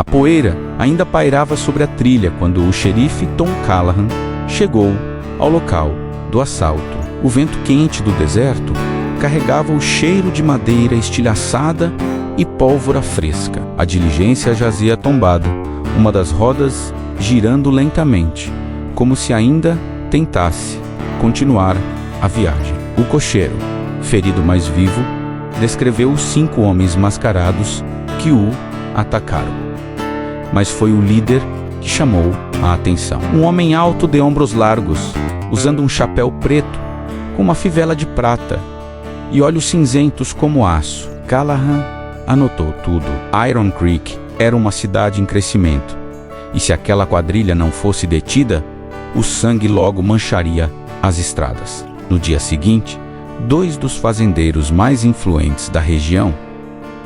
A poeira ainda pairava sobre a trilha quando o xerife Tom Callahan chegou ao local do assalto. O vento quente do deserto carregava o cheiro de madeira estilhaçada e pólvora fresca. A diligência jazia tombada, uma das rodas girando lentamente, como se ainda tentasse continuar a viagem. O cocheiro, ferido mais vivo, descreveu os 5 homens mascarados que o atacaram. Mas foi o líder que chamou a atenção. Um homem alto de ombros largos, usando um chapéu preto com uma fivela de prata e olhos cinzentos como aço. Callahan anotou tudo. Iron Creek era uma cidade em crescimento, e se aquela quadrilha não fosse detida, o sangue logo mancharia as estradas. No dia seguinte, 2 dos fazendeiros mais influentes da região,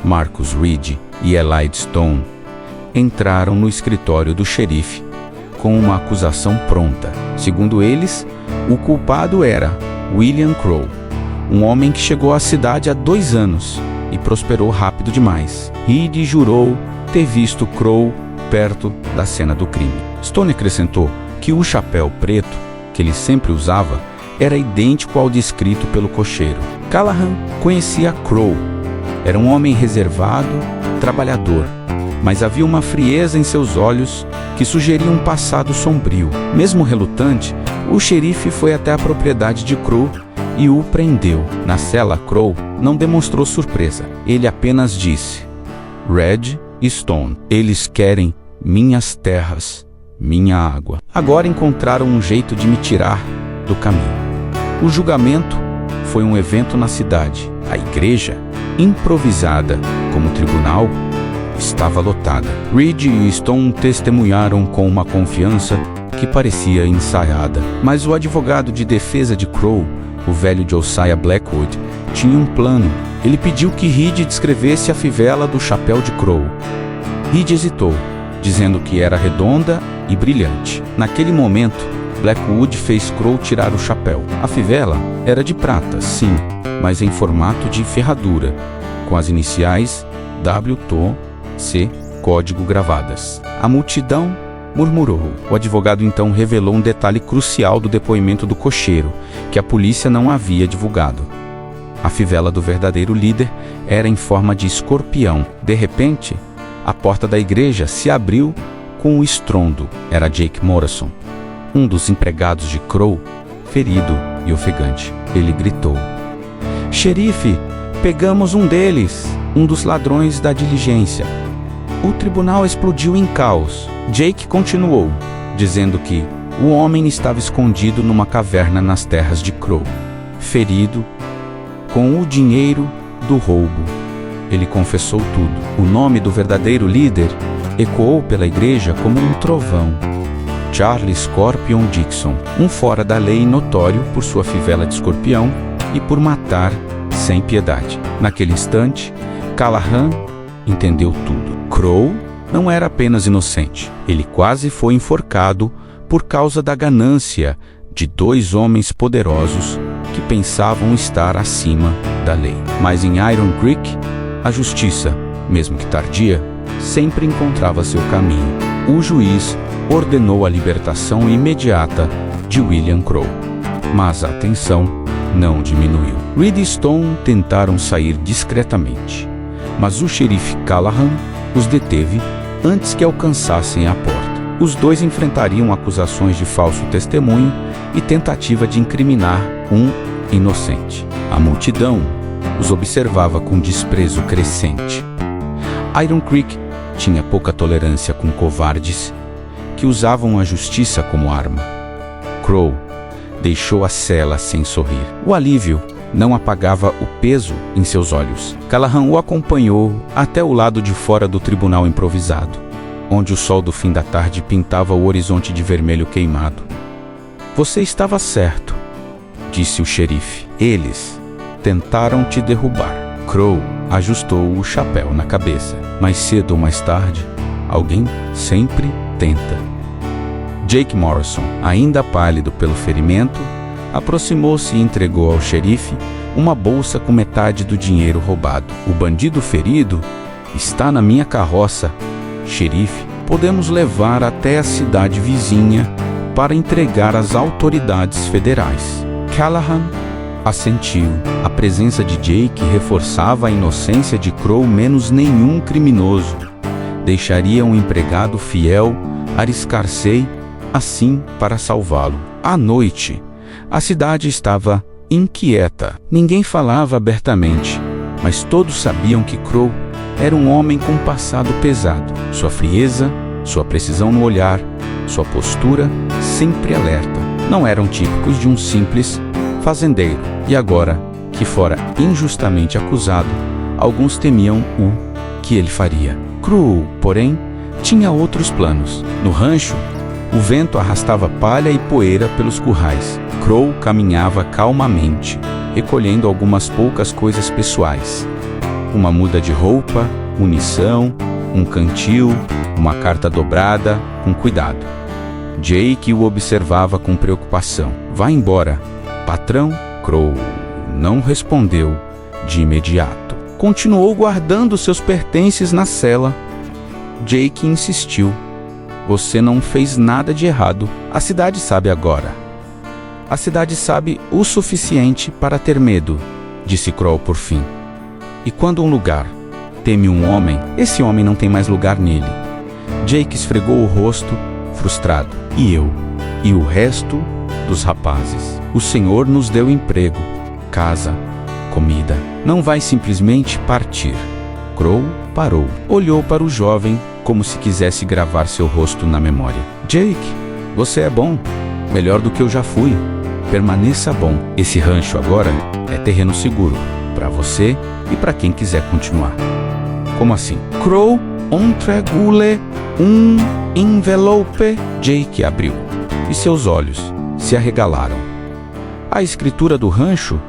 Marcus Reed e Eli Stone, entraram no escritório do xerife com uma acusação pronta. Segundo eles, o culpado era William Crowe, um homem que chegou à cidade há 2 anos e prosperou rápido demais. Reed jurou ter visto Crowe perto da cena do crime. Stone acrescentou que o chapéu preto que ele sempre usava era idêntico ao descrito pelo cocheiro. Callahan conhecia Crowe. Era um homem reservado, trabalhador, mas havia uma frieza em seus olhos que sugeria um passado sombrio. Mesmo relutante, o xerife foi até a propriedade de Crowe e o prendeu. Na cela, Crowe não demonstrou surpresa. Ele apenas disse: Red e Stone, eles querem minhas terras, minha água. Agora encontraram um jeito de me tirar do caminho. O julgamento foi um evento na cidade. A igreja, improvisada como tribunal, estava lotada. Reed e Stone testemunharam com uma confiança que parecia ensaiada. Mas o advogado de defesa de Crowe, o velho Josiah Blackwood, tinha um plano. Ele pediu que Reed descrevesse a fivela do chapéu de Crowe. Reed hesitou, dizendo que era redonda e brilhante. Naquele momento, Blackwood fez Crowe tirar o chapéu. A fivela era de prata, sim, mas em formato de ferradura, com as iniciais WTC código gravadas. A multidão murmurou. O advogado então revelou um detalhe crucial do depoimento do cocheiro, que a polícia não havia divulgado. A fivela do verdadeiro líder era em forma de escorpião. De repente, a porta da igreja se abriu com um estrondo. Era Jake Morrison, um dos empregados de Crowe, ferido e ofegante. Ele gritou: Xerife, pegamos um deles, um dos ladrões da diligência. O tribunal explodiu em caos. Jake continuou, dizendo que o homem estava escondido numa caverna nas terras de Crowe, ferido, com o dinheiro do roubo. Ele confessou tudo. O nome do verdadeiro líder ecoou pela igreja como um trovão. Charlie Scorpion Dixon, um fora da lei notório por sua fivela de escorpião e por matar sem piedade. Naquele instante, Callahan entendeu tudo. Crowe não era apenas inocente. Ele quase foi enforcado por causa da ganância de 2 homens poderosos que pensavam estar acima da lei. Mas em Iron Creek, a justiça, mesmo que tardia, sempre encontrava seu caminho. O juiz ordenou a libertação imediata de William Crowe, mas a tensão não diminuiu. Reed e Stone tentaram sair discretamente, mas o xerife Callahan os deteve antes que alcançassem a porta. Os 2 enfrentariam acusações de falso testemunho e tentativa de incriminar um inocente. A multidão os observava com desprezo crescente. Iron Creek tinha pouca tolerância com covardes que usavam a justiça como arma. Crowe deixou a cela sem sorrir. O alívio não apagava o peso em seus olhos. Callahan o acompanhou até o lado de fora do tribunal improvisado, onde o sol do fim da tarde pintava o horizonte de vermelho queimado. Você estava certo, disse o xerife. Eles tentaram te derrubar. Crowe ajustou o chapéu na cabeça. Mais cedo ou mais tarde, alguém sempre tenta. Jake Morrison, ainda pálido pelo ferimento, aproximou-se e entregou ao xerife uma bolsa com metade do dinheiro roubado. O bandido ferido está na minha carroça xerife, podemos levar até a cidade vizinha para entregar às autoridades federais. Callahan assentiu. A presença de Jake reforçava a inocência de Crow menos nenhum criminoso. Deixaria um empregado fiel arriscar-se assim para salvá-lo. À noite, a cidade estava inquieta. Ninguém falava abertamente, mas todos sabiam que Crow era um homem com um passado pesado. Sua frieza, sua precisão no olhar, sua postura sempre alerta, não eram típicos de um simples fazendeiro. E agora, que fora injustamente acusado, alguns temiam o que ele faria. Crow, porém, tinha outros planos. No rancho, o vento arrastava palha e poeira pelos currais. Crow caminhava calmamente, recolhendo algumas poucas coisas pessoais. Uma muda de roupa, munição, um cantil, uma carta dobrada, com cuidado. Jake o observava com preocupação. Vá embora, patrão. Crow não respondeu de imediato. Continuou guardando seus pertences na cela. Jake insistiu. Você não fez nada de errado. A cidade sabe agora. A cidade sabe o suficiente para ter medo, disse Crow por fim. E quando um lugar teme um homem, esse homem não tem mais lugar nele. Jake esfregou o rosto, frustrado. E eu? E o resto dos rapazes? O Senhor nos deu emprego, casa, comida. Não vai simplesmente partir. Crow parou. Olhou para o jovem como se quisesse gravar seu rosto na memória. Jake, você é bom. Melhor do que eu já fui. Permaneça bom. Esse rancho agora é terreno seguro. Para você e para quem quiser continuar. Como assim? Crow entregou-lhe um envelope. Jake abriu e seus olhos se arregalaram. A escritura do rancho?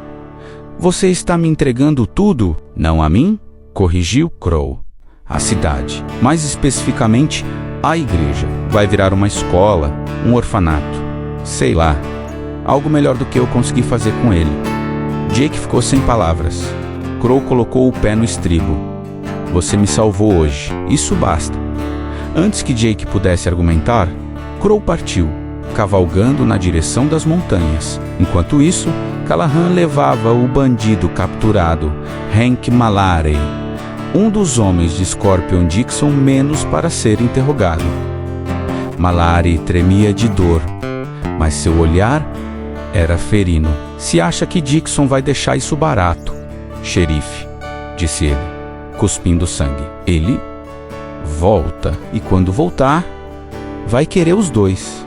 Você está me entregando tudo? Não a mim? Corrigiu Crow. A cidade, mais especificamente a igreja. Vai virar uma escola, um orfanato. Sei lá, algo melhor do que eu consegui fazer com ele. Jake ficou sem palavras. Crow colocou o pé no estribo. Você me salvou hoje. Isso basta. Antes que Jake pudesse argumentar, Crow partiu, cavalgando na direção das montanhas. Enquanto isso, Callahan levava o bandido capturado, Hank Mallory, um dos homens de Scorpion Dixon menos para ser interrogado. Mallory tremia de dor, mas seu olhar era ferino. Se acha que Dixon vai deixar isso barato, xerife, disse ele, cuspindo sangue. Ele volta, e quando voltar, vai querer os dois.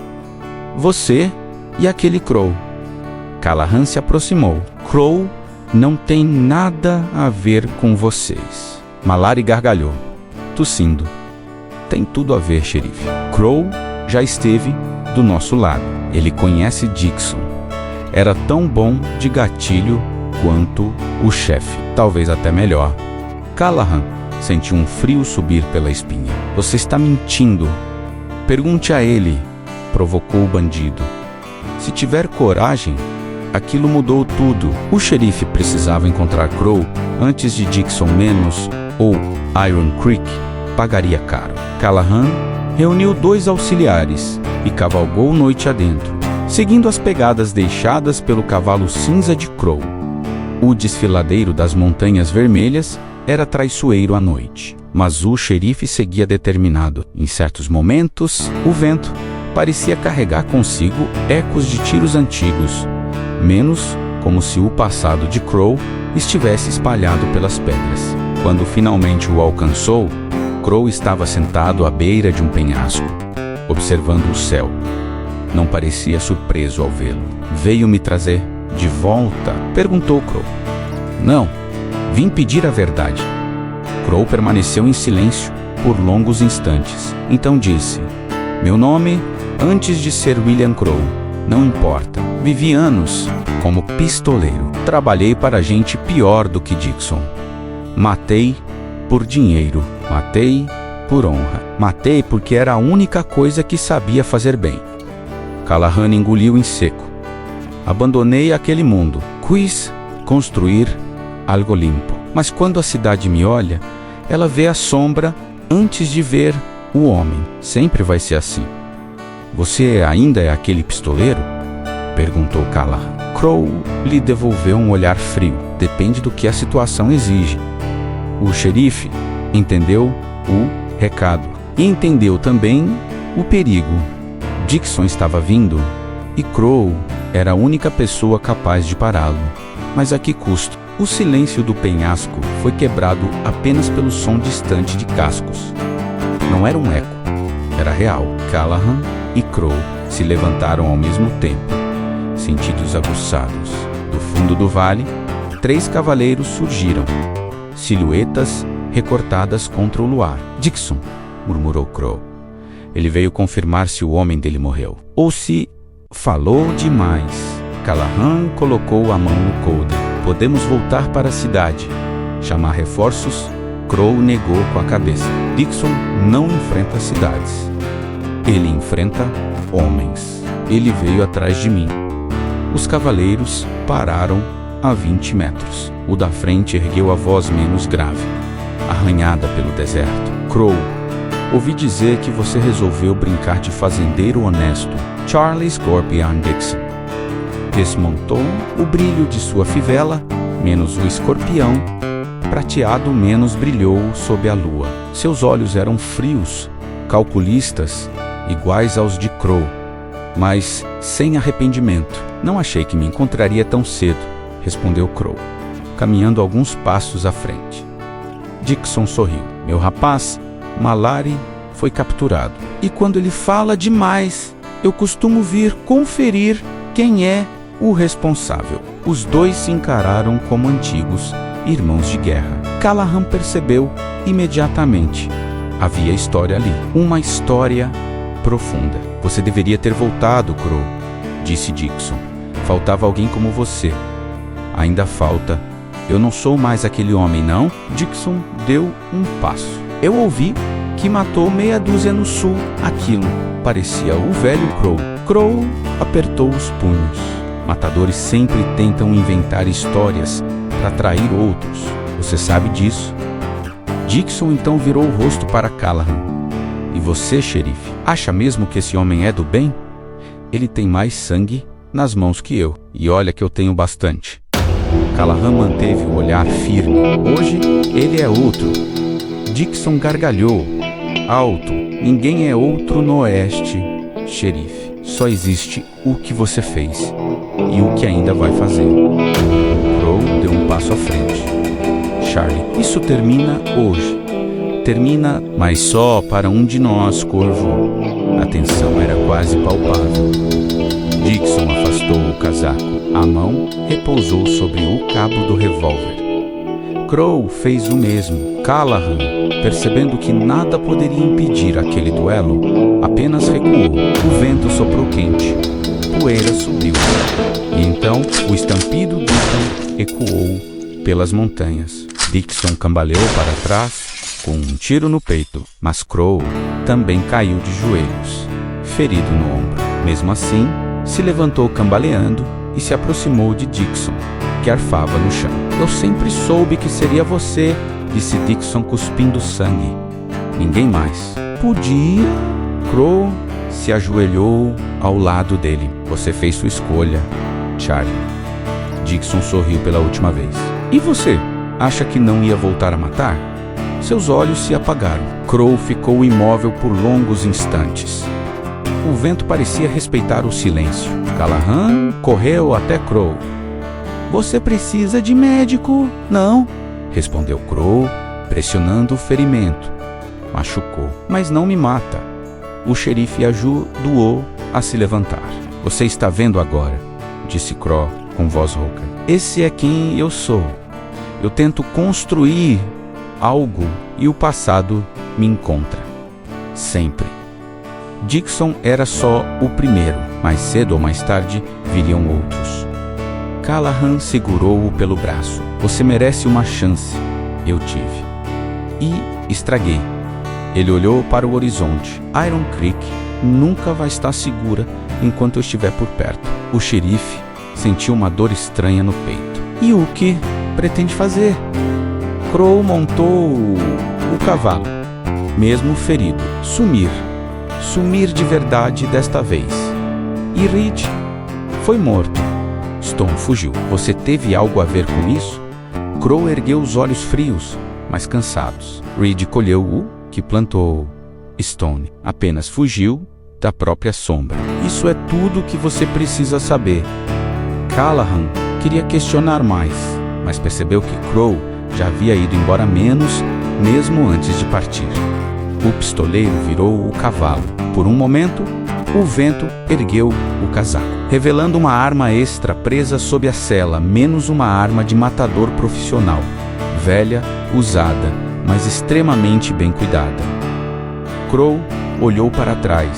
Você e aquele Crow. Callahan se aproximou. Crow não tem nada a ver com vocês. Mallory gargalhou, tossindo. Tem tudo a ver, xerife. Crow já esteve do nosso lado. Ele conhece Dixon. Era tão bom de gatilho quanto o chefe, talvez até melhor. Callahan sentiu um frio subir pela espinha. Você está mentindo. Pergunte a ele, provocou o bandido. Se tiver coragem, aquilo mudou tudo. O xerife precisava encontrar Crow antes de Dixon Menos ou Iron Creek pagaria caro. Callahan reuniu 2 auxiliares e cavalgou noite adentro, seguindo as pegadas deixadas pelo cavalo cinza de Crow. O desfiladeiro das Montanhas Vermelhas era traiçoeiro à noite, mas o xerife seguia determinado. Em certos momentos, o vento parecia carregar consigo ecos de tiros antigos, menos como se o passado de Crow estivesse espalhado pelas pedras. Quando finalmente o alcançou, Crow estava sentado à beira de um penhasco, observando o céu. Não parecia surpreso ao vê-lo. Veio me trazer de volta? Perguntou Crow. Não, vim pedir a verdade. Crow permaneceu em silêncio por longos instantes. Então disse, meu nome, antes de ser William Crow, não importa. Vivi anos como pistoleiro. Trabalhei para gente pior do que Dixon. Matei por dinheiro. Matei por honra. Matei porque era a única coisa que sabia fazer bem. Callahan engoliu em seco. Abandonei aquele mundo. Quis construir algo limpo. Mas quando a cidade me olha, ela vê a sombra antes de ver O homem sempre vai ser assim. Você ainda é aquele pistoleiro? Perguntou Callahan. Crow lhe devolveu um olhar frio. Depende do que a situação exige. O xerife entendeu o recado e entendeu também o perigo. Dixon estava vindo e Crow era a única pessoa capaz de pará-lo. Mas a que custo? O silêncio do penhasco foi quebrado apenas pelo som distante de cascos. Não era um eco, era real. Callahan e Crow se levantaram ao mesmo tempo, sentidos aguçados. Do fundo do vale, 3 cavaleiros surgiram, silhuetas recortadas contra o luar. Dixon, murmurou Crow. Ele veio confirmar se o homem dele morreu. Ou se falou demais. Callahan colocou a mão no coldre. Podemos voltar para a cidade. Chamar reforços? Crow negou com a cabeça. Dixon não enfrenta cidades. Ele enfrenta homens. Ele veio atrás de mim. Os cavaleiros pararam a 20 metros. O da frente ergueu a voz menos grave, arranhada pelo deserto. Crow, ouvi dizer que você resolveu brincar de fazendeiro honesto. Charlie Scorpion Dixon desmontou o brilho de sua fivela, menos o escorpião prateado menos brilhou sob a lua. Seus olhos eram frios, calculistas, iguais aos de Crow, mas sem arrependimento. Não achei que me encontraria tão cedo, respondeu Crow, caminhando alguns passos à frente. Dixon sorriu. Meu rapaz, Malari foi capturado. E quando ele fala demais, eu costumo vir conferir quem é o responsável. Os dois se encararam como antigos irmãos de guerra. Callahan percebeu imediatamente. Havia história ali. Uma história profunda. Você deveria ter voltado, Crow, disse Dixon. Faltava alguém como você. Ainda falta. Eu não sou mais aquele homem, não? Dixon deu um passo. Eu ouvi que matou meia dúzia no sul. Aquilo parecia o velho Crow. Crow apertou os punhos. Matadores sempre tentam inventar histórias para atrair outros. Você sabe disso. Dixon então virou o rosto para Callahan. E você, xerife, acha mesmo que esse homem é do bem? Ele tem mais sangue nas mãos que eu. E olha que eu tenho bastante. Callahan manteve o olhar firme. Hoje, ele é outro. Dixon gargalhou. Alto. Ninguém é outro no oeste, xerife. Só existe o que você fez e o que ainda vai fazer. Crow deu um passo à frente. Charlie, isso termina hoje. Termina, mas só para um de nós, Corvo. A tensão era quase palpável. Dixon afastou o casaco. A mão repousou sobre o cabo do revólver. Crow fez o mesmo. Callahan, percebendo que nada poderia impedir aquele duelo, apenas recuou. O vento soprou quente. Poeira subiu. E então o estampido do cão ecoou pelas montanhas. Dixon cambaleou para trás com um tiro no peito, mas Crow também caiu de joelhos, ferido no ombro. Mesmo assim, se levantou cambaleando e se aproximou de Dixon, que arfava no chão. Eu sempre soube que seria você, disse Dixon cuspindo sangue. Ninguém mais. Podia? Crow se ajoelhou ao lado dele. Você fez sua escolha, Charlie. Dixon sorriu pela última vez. E você? Acha que não ia voltar a matar? Seus olhos se apagaram. Crow ficou imóvel por longos instantes. O vento parecia respeitar o silêncio. Callahan correu até Crow. Você precisa de médico? Não, respondeu Crow, pressionando o ferimento. Machucou, mas não me mata. O xerife ajudou a se levantar. Você está vendo agora, disse Crow com voz rouca. Esse é quem eu sou. Eu tento construir algo e o passado me encontra. Sempre. Dixon era só o primeiro. Mais cedo ou mais tarde viriam outros. Callahan segurou-o pelo braço. Você merece uma chance. Eu tive. E estraguei. Ele olhou para o horizonte. Iron Creek nunca vai estar segura enquanto eu estiver por perto. O xerife sentiu uma dor estranha no peito. E o que pretende fazer? Crow montou o cavalo. mesmo ferido. Sumir. Sumir de verdade desta vez. E Reed foi morto. Stone fugiu. Você teve algo a ver com isso? Crow ergueu os olhos frios, mas cansados. Reed colheu o que plantou. Stone apenas fugiu da própria sombra. Isso é tudo o que você precisa saber. Callahan queria questionar mais, mas percebeu que Crow já havia ido embora mesmo antes de partir. O pistoleiro virou o cavalo. Por um momento, o vento ergueu o casaco, revelando uma arma extra presa sob a sela, menos uma arma de matador profissional, velha, usada, mas extremamente bem cuidada. Crow olhou para trás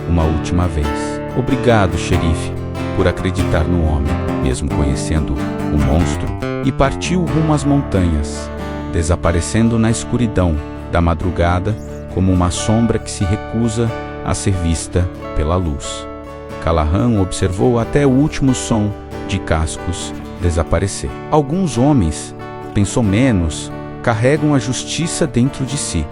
uma última vez. Obrigado, xerife, por acreditar no homem, mesmo conhecendo o monstro, e partiu rumo às montanhas, desaparecendo na escuridão da madrugada como uma sombra que se recusa a ser vista pela luz. Callahan observou até o último som de cascos desaparecer. Alguns homens, pensou menos, carregam a justiça dentro de si,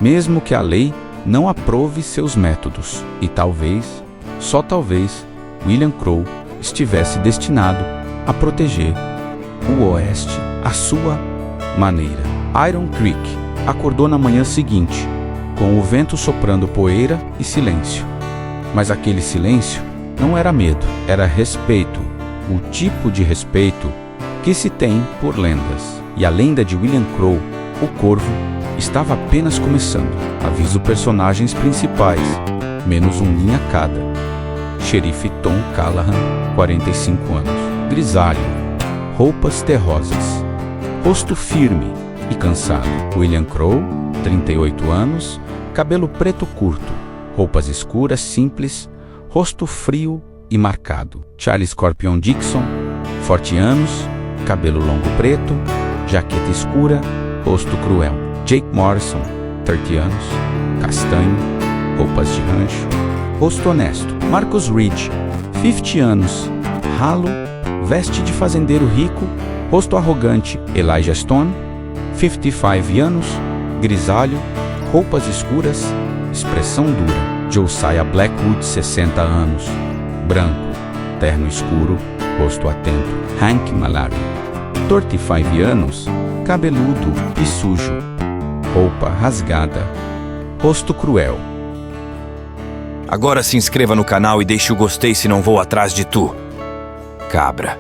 mesmo que a lei não aprove seus métodos. E talvez, só talvez, William Crow estivesse destinado a proteger o Oeste à sua maneira. Iron Creek acordou na manhã seguinte, com o vento soprando poeira e silêncio. Mas aquele silêncio não era medo, era respeito, o tipo de respeito que se tem por lendas. E a lenda de William Crow, o Corvo, estava apenas começando. Aviso personagens principais, menos um linha cada. Xerife Tom Callahan, 45 anos. Grisalho, roupas terrosas, rosto firme e cansado. William Crow, 38 anos, cabelo preto curto, roupas escuras simples, rosto frio e marcado. Charlie Scorpion Dixon, 40 anos, cabelo longo preto, jaqueta escura, rosto cruel. Jake Morrison, 30 anos, castanho, roupas de rancho, rosto honesto. Marcus Reed, 50 anos, ralo, veste de fazendeiro rico, rosto arrogante. Elijah Stone, 55 anos, grisalho, roupas escuras, expressão dura. Josiah Blackwood, 60 anos, branco, terno escuro, rosto atento. Hank Malari, 35 anos, cabeludo e sujo, roupa rasgada, rosto cruel. Agora se inscreva no canal e deixe o gostei se não vou atrás de tu, cabra.